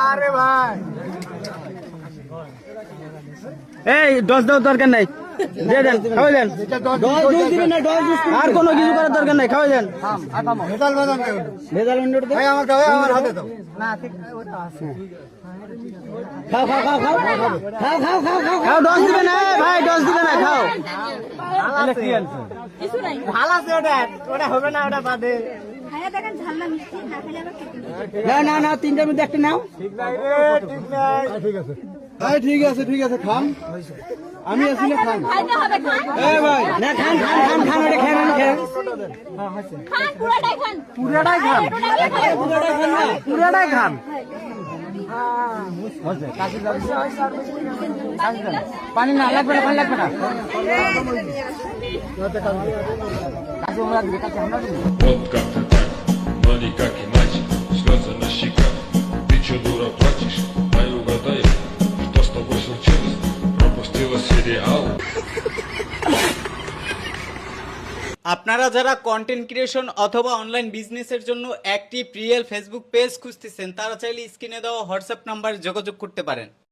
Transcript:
আরে ভাই এই ডজ দেওয়ার দরকার নাই, দিয়ে দেন, খাওয়াই দেন। আর কোনো কিছু করার দরকার নাই, খাওয়াই দেন। ভেজাল বাদাম দেবেন ভেজাল উন্নট দে। ভাই আমার দাও আমার হাতে দাও না ঠিক ওটা আছে খাও খাও খাও খাও খাও খাও খাও খাও খাও, ডজ দিবে না ভাই, ডজ দিবে না, খাও। ভালো আছে ওটা ওটা হবে না ওটা বাদে ভাইয়া দেখেন ঝালনা মিষ্টি না খেলে আবার খেতে নেই। না না না, তিনটার মধ্যে একটা নাও। ঠিক নাই রে ঠিক নাই ঠিক আছে ঠিক আছে খান, আমি আছি না খান। খাইতে হবে খান। ভাই না, খান খান খান খান, ওটা খেয়ে নেন, খেয়ে। খান পুরোটাই খান। পুরাটাই খান পুরোটাই খান না, পুরাটাই খান পানি না লাগবে না, পানি লাগবে না। Вот как-то так, но никак иначе. Слезы на щеках, ты чё, дура, плачешь? Дай угадай, что с тобой случилось? Пропустила сериал. আপনারা যারা কন্টেন্ট ক্রিয়েশন অথবা অনলাইন বিজনেসের জন্য অ্যাক্টিভ রিয়েল ফেসবুক পেজ খুঁজতেছেন, তারা চাইলে স্ক্রিনে দেওয়া হোয়াটসঅ্যাপ নাম্বারে যোগাযোগ করতে পারেন।